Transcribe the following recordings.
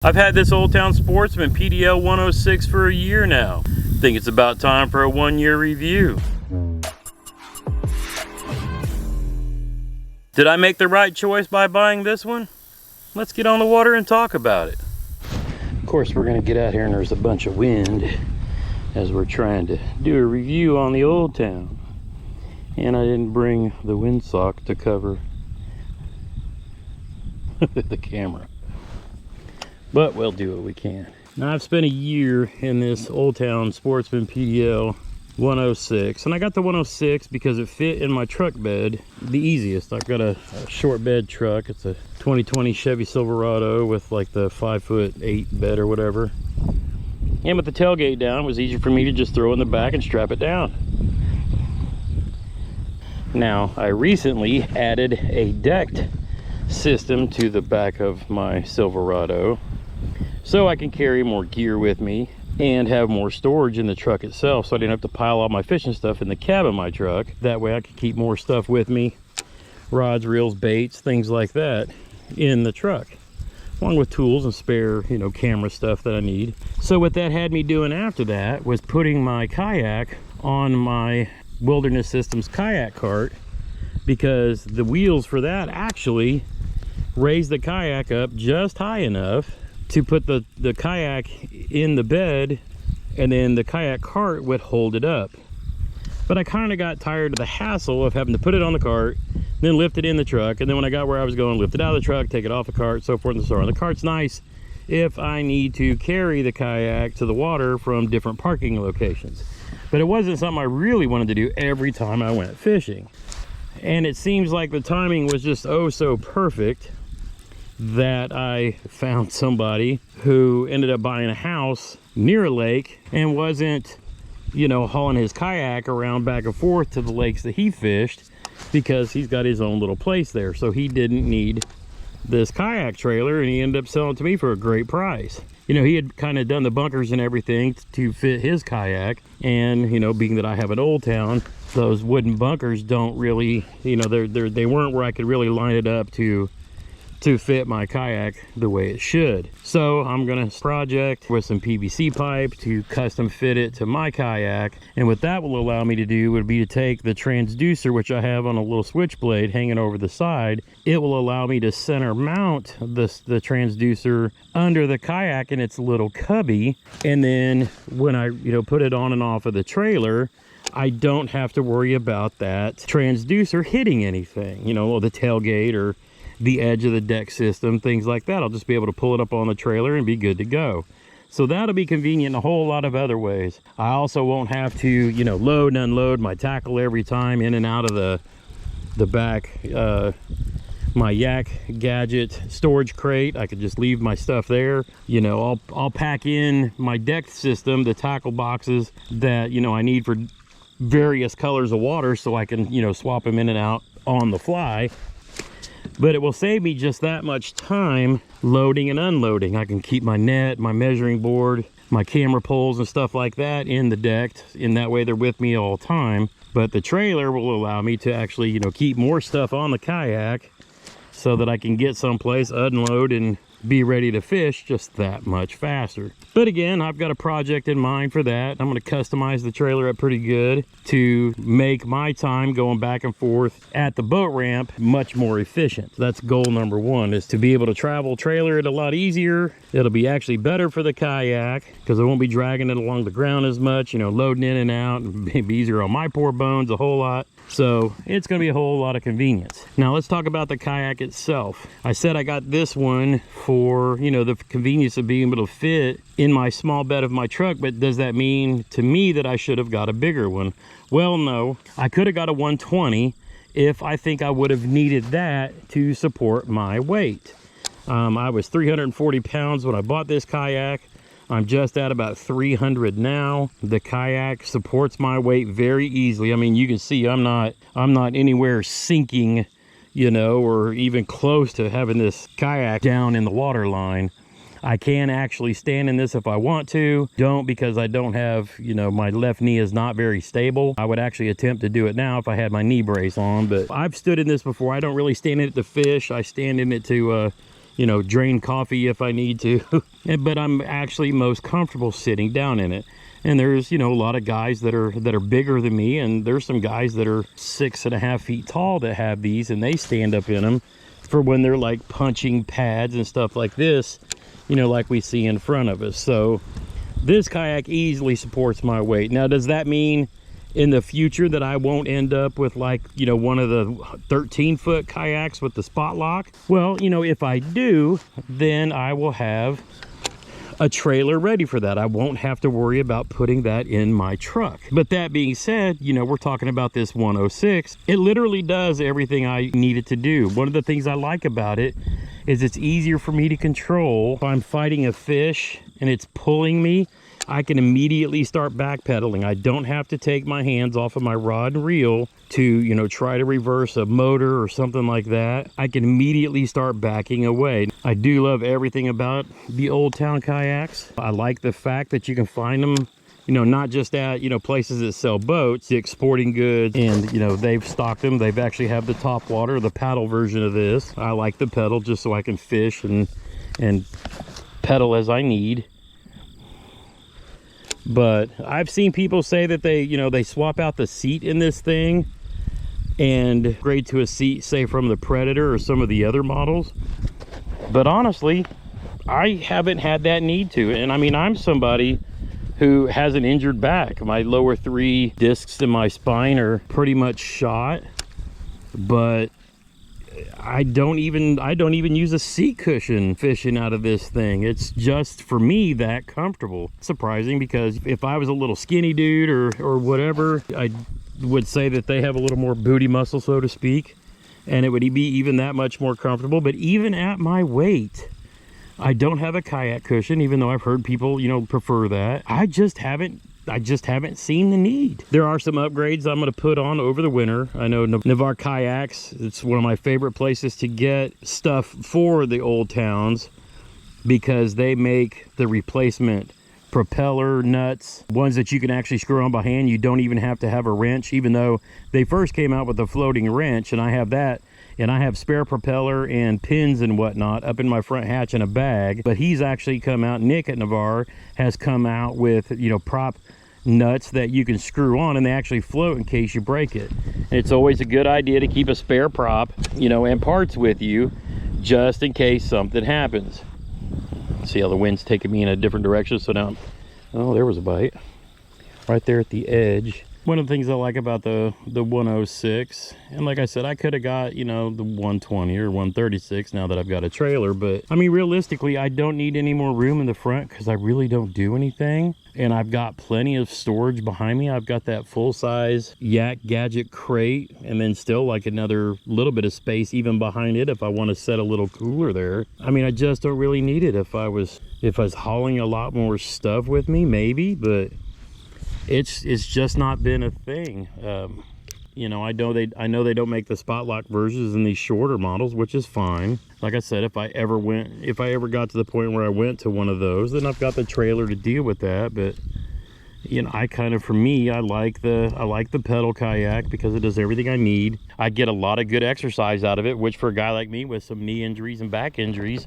I've had this Old Town Sportsman PDL 106 for a year now. Think it's about time for a 1-year review. Did I make the right choice by buying this one? Let's get on the water and talk about it. Of course, we're gonna get out here and there's a bunch of wind as we're trying to do a review on the Old Town. And I didn't bring the windsock to cover the camera. But we'll do what we can. Now I've spent a year in this Old Town Sportsman PDL 106, and I got the 106 because it fit in my truck bed the easiest. I've got a short bed truck. It's a 2020 Chevy Silverado with like the 5'8" bed or whatever. And with the tailgate down, it was easier for me to just throw it in the back and strap it down. Now I recently added a decked system to the back of my Silverado, so I can carry more gear with me and have more storage in the truck itself, so I didn't have to pile all my fishing stuff in the cab of my truck. That way I could keep more stuff with me, rods, reels, baits, things like that, in the truck, along with tools and spare, camera stuff that I need. So what that had me doing after that was putting my kayak on my Wilderness Systems kayak cart, because the wheels for that actually raise the kayak up just high enough to put the kayak in the bed, and then the kayak cart would hold it up. But I kind of got tired of the hassle of having to put it on the cart, then lift it in the truck, and then when I got where I was going, lift it out of the truck, take it off the cart, so forth and so on. The cart's nice if I need to carry the kayak to the water from different parking locations, but it wasn't something I really wanted to do every time I went fishing. And it seems like the timing was just oh so perfect that I found somebody who ended up buying a house near a lake and wasn't, hauling his kayak around back and forth to the lakes that he fished, because he's got his own little place there. So he didn't need this kayak trailer, and he ended up selling it to me for a great price. He had kind of done the bunkers and everything to fit his kayak, and being that I have an Old Town, those wooden bunkers don't really, they weren't where I could really line it up to fit my kayak the way it should. So I'm gonna project with some PVC pipe to custom fit it to my kayak, and what that will allow me to do would be to take the transducer, which I have on a little switchblade hanging over the side. It will allow me to center mount the transducer under the kayak in its little cubby, and then when I put it on and off of the trailer, I don't have to worry about that transducer hitting anything, or the tailgate or the edge of the deck system, things like that. I'll just be able to pull it up on the trailer and be good to go. So that'll be convenient in a whole lot of other ways. I also won't have to, load and unload my tackle every time in and out of the back, my Yak Gadget storage crate. I could just leave my stuff there. I'll pack in my deck system, the tackle boxes that, I need for various colors of water, so I can, swap them in and out on the fly. But it will save me just that much time loading and unloading. I can keep my net, my measuring board, my camera poles and stuff like that in the deck. In that way, they're with me all the time. But the trailer will allow me to actually, keep more stuff on the kayak so that I can get someplace, unload, and be ready to fish just that much faster. But again, I've got a project in mind for that. I'm going to customize the trailer up pretty good to make my time going back and forth at the boat ramp much more efficient. That's goal number one, is to be able to travel trailer it a lot easier. It'll be actually better for the kayak because I won't be dragging it along the ground as much, loading in and out, and be easier on my poor bones a whole lot. So it's going to be a whole lot of convenience. Now let's talk about the kayak itself. I said I got this one for, the convenience of being able to fit in my small bed of my truck, but does that mean to me that I should have got a bigger one? Well, no. I could have got a 120 if I think I would have needed that to support my weight. I was 340 pounds when I bought this kayak. I'm just at about 300 now. The kayak supports my weight very easily. I mean, you can see I'm not anywhere sinking, or even close to having this kayak down in the water line. I can actually stand in this if I want to. Don't, because I don't have, my left knee is not very stable. I would actually attempt to do it now if I had my knee brace on, but I've stood in this before. I don't really stand in it to fish. I stand in it to, you know, drain coffee if I need to. But I'm actually most comfortable sitting down in it. And there's, you know, a lot of guys that are bigger than me, and there's some guys that are 6.5 feet tall that have these, and they stand up in them for when they're like punching pads and stuff like this, you know, like we see in front of us. So this kayak easily supports my weight. Now, does that mean in the future that I won't end up with, like, you know, one of the 13-foot kayaks with the spot lock? Well, you know, if I do, then I will have a trailer ready for that. I won't have to worry about putting that in my truck. But that being said, you know, we're talking about this 106. It literally does everything I need it to do. One of the things I like about it is it's easier for me to control. If I'm fighting a fish and it's pulling me, I can immediately start backpedaling. I don't have to take my hands off of my rod and reel to, you know, try to reverse a motor or something like that. I can immediately start backing away. I do love everything about the Old Town kayaks. I like the fact that you can find them, you know, not just at, you know, places that sell boats, Dick's Sporting Goods, and, you know, they've stocked them. They've actually have the top water, the paddle version of this. I like the pedal just so I can fish and pedal as I need. But I've seen people say that they, you know, they swap out the seat in this thing and upgrade to a seat, say from the Predator or some of the other models. But honestly, I haven't had that need to. And I mean, I'm somebody who has an injured back. My lower 3 discs in my spine are pretty much shot, but I don't even use a seat cushion fishing out of this thing. It's just, for me, that comfortable. It's surprising, because if I was a little skinny dude or whatever, I would say that they have a little more booty muscle, so to speak, and it would be even that much more comfortable. But even at my weight, I don't have a kayak cushion, even though I've heard people, you know, prefer that. I just haven't seen the need. There are some upgrades I'm going to put on over the winter. I know Navarre Kayaks, it's one of my favorite places to get stuff for the Old Towns, because they make the replacement propeller nuts, ones that you can actually screw on by hand. You don't even have to have a wrench, even though they first came out with a floating wrench, and I have that. And I have spare propeller and pins and whatnot up in my front hatch in a bag. But he's actually come out, Nick at Navarre has come out with, you know, prop nuts that you can screw on, and they actually float in case you break it. And it's always a good idea to keep a spare prop, you know, and parts with you, just in case something happens. See how the wind's taking me in a different direction. So now, oh, there was a bite right there at the edge. One of the things I like about the 106, and like I said, I could have got, you know, the 120 or 136 now that I've got a trailer, but I mean, realistically, I don't need any more room in the front because I really don't do anything. And I've got plenty of storage behind me. I've got that full-size Yak Gadget crate, and then still like another little bit of space even behind it if I want to set a little cooler there. I mean, I just don't really need it. If I was hauling a lot more stuff with me, maybe, but it's just not been a thing. You know, I know they don't make the spot lock versions in these shorter models, which is fine. Like I said, if I ever got to the point where I went to one of those, then I've got the trailer to deal with that. But you know, for me, I like the pedal kayak because it does everything I need. I get a lot of good exercise out of it, which for a guy like me with some knee injuries and back injuries,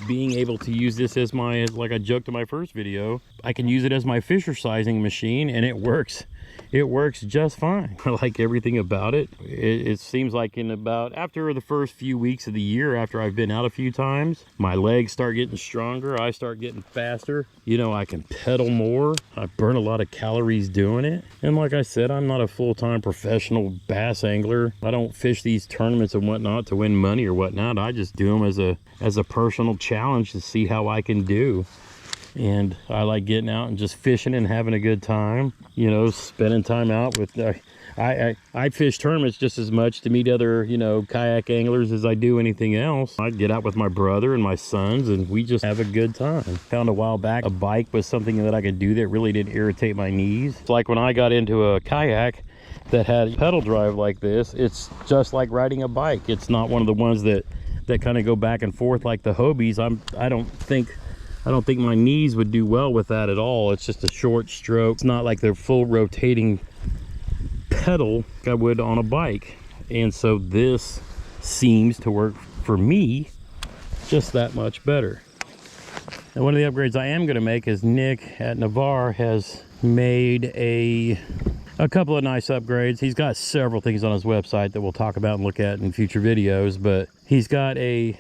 being able to use this as like I joked in my first video, I can use it as my Fisher sizing machine, and it works. It works just fine. I like everything about it. It seems like after the first few weeks of the year, after I've been out a few times, my legs start getting stronger. I start getting faster. You know, I can pedal more. I burn a lot of calories doing it. And like I said, I'm not a full-time professional bass angler. I don't fish these tournaments and whatnot to win money or whatnot. I just do them as a personal challenge to see how I can do. And I like getting out and just fishing and having a good time, you know, spending time out with, I fish tournaments just as much to meet other, you know, kayak anglers as I do anything else. I get out with my brother and my sons, and we just have a good time. Found a while back, a bike was something that I could do that really didn't irritate my knees. It's like when I got into a kayak that had pedal drive like this, it's just like riding a bike. It's not one of the ones that kind of go back and forth like the Hobies. I don't think my knees would do well with that at all. It's just a short stroke. It's not like they're full rotating pedal like I would on a bike. And so this seems to work for me just that much better. And one of the upgrades I am going to make is Nick at Navarre has made a couple of nice upgrades. He's got several things on his website that we'll talk about and look at in future videos, but he's got a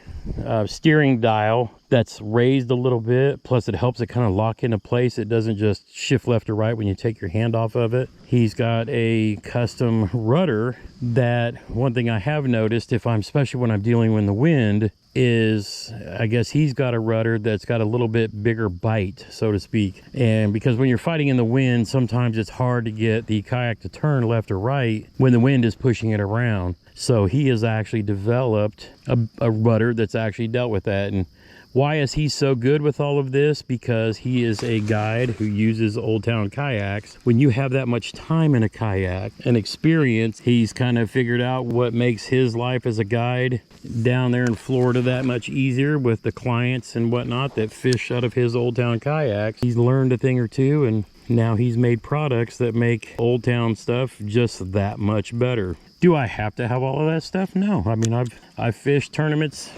steering dial that's raised a little bit, plus it helps it kind of lock into place. It doesn't just shift left or right when you take your hand off of it. He's got a custom rudder that, one thing I have noticed, especially when I'm dealing with the wind, is I guess he's got a rudder that's got a little bit bigger bite, so to speak. And because when you're fighting in the wind, sometimes it's hard to get the kayak to turn left or right when the wind is pushing it around. So he has actually developed a rudder that's actually dealt with that. And why is he so good with all of this? Because he is a guide who uses Old Town kayaks. When you have that much time in a kayak and experience, he's kind of figured out what makes his life as a guide down there in Florida that much easier with the clients and whatnot that fish out of his Old Town kayaks. He's learned a thing or two, and now he's made products that make Old Town stuff just that much better. Do I have to have all of that stuff? No. I mean, I've fished tournaments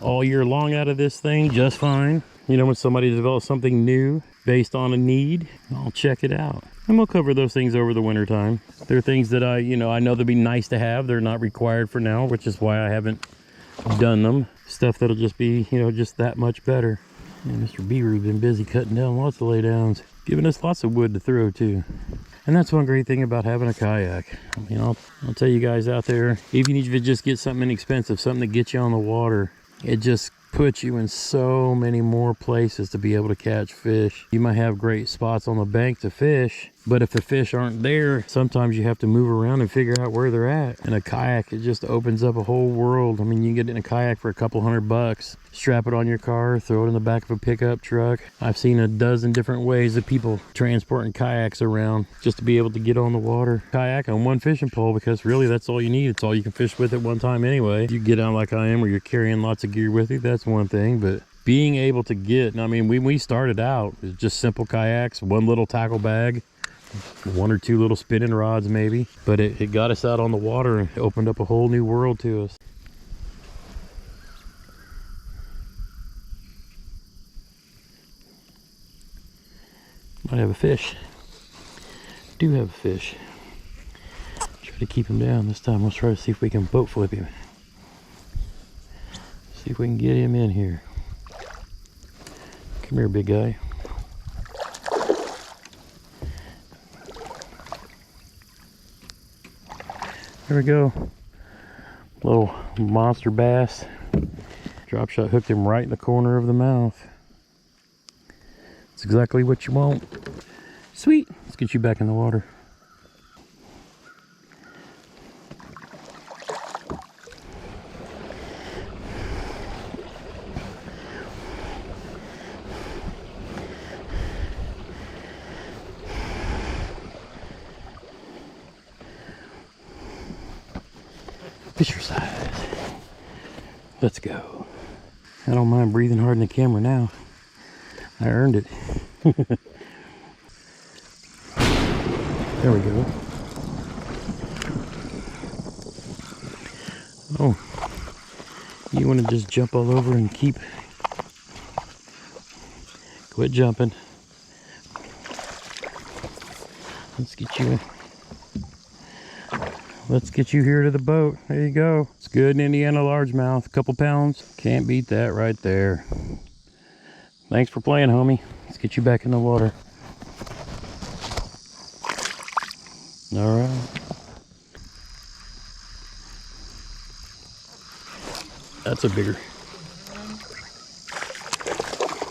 all year long out of this thing just fine. You know, when somebody develops something new based on a need, I'll check it out. And we'll cover those things over the winter time. They're things that I know they'd be nice to have. They're not required for now, which is why I haven't done them. Stuff that'll just be, just that much better. And Mr. Beaver's been busy cutting down lots of laydowns, giving us lots of wood to throw too. And that's one great thing about having a kayak. I mean, I'll tell you guys out there, even if you just get something inexpensive, something that gets you on the water, it just puts you in so many more places to be able to catch fish. You might have great spots on the bank to fish, but if the fish aren't there, sometimes you have to move around and figure out where they're at. In a kayak, it just opens up a whole world. I mean, you can get in a kayak for a couple $100, strap it on your car, throw it in the back of a pickup truck. I've seen a dozen different ways of people transporting kayaks around just to be able to get on the water. Kayak on one fishing pole, because really that's all you need. It's all you can fish with at one time anyway. If you get out like I am, where you're carrying lots of gear with you, that's one thing, but being able to get, I mean, when we started out, it was just simple kayaks, one little tackle bag, one or two little spinning rods maybe, but it got us out on the water and opened up a whole new world to us. Might have a fish. Do have a fish. Try to keep him down this time. Let's try to see if we can boat flip him. See if we can get him in here. Come here, big guy. There we go. Little monster bass. Drop shot hooked him right in the corner of the mouth. It's exactly what you want. Sweet. Let's get you back in the water. Fisher size. Let's go. I don't mind breathing hard in the camera now. I earned it. There we go. Oh, you want to just jump all over and quit jumping. Let's get you here to the boat. There you go. It's good Indiana largemouth, a couple pounds. Can't beat that right there. Thanks for playing, homie. Let's get you back in the water. All right. That's a bigger.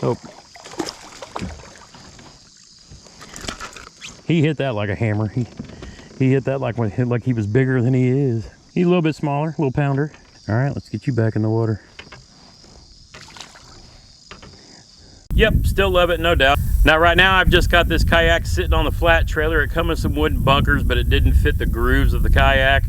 Oh. He hit that like a hammer. He hit that like he was bigger than he is. He's a little bit smaller, a little pounder. All right, let's get you back in the water. Yep, still love it, no doubt. Now, right now, I've just got this kayak sitting on the flat trailer. It comes with some wooden bunkers, but it didn't fit the grooves of the kayak.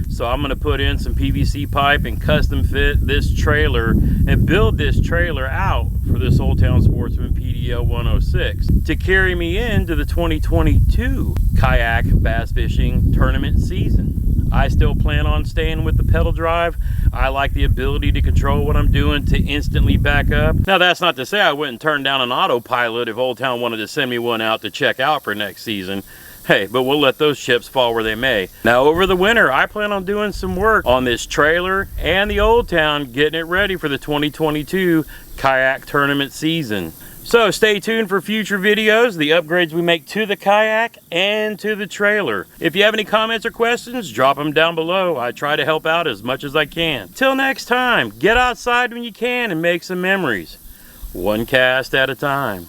So I'm gonna put in some PVC pipe and custom fit this trailer and build this trailer out for this Old Town Sportsman PDL 106 to carry me into the 2022 kayak bass fishing tournament season. I still plan on staying with the pedal drive. I like the ability to control what I'm doing to instantly back up. Now, that's not to say I wouldn't turn down an autopilot if Old Town wanted to send me one out to check out for next season. Hey, but we'll let those chips fall where they may. Now, over the winter, I plan on doing some work on this trailer and the Old Town, getting it ready for the 2022 kayak tournament season. So stay tuned for future videos, the upgrades we make to the kayak and to the trailer. If you have any comments or questions, drop them down below. I try to help out as much as I can. Till next time, get outside when you can and make some memories. One cast at a time.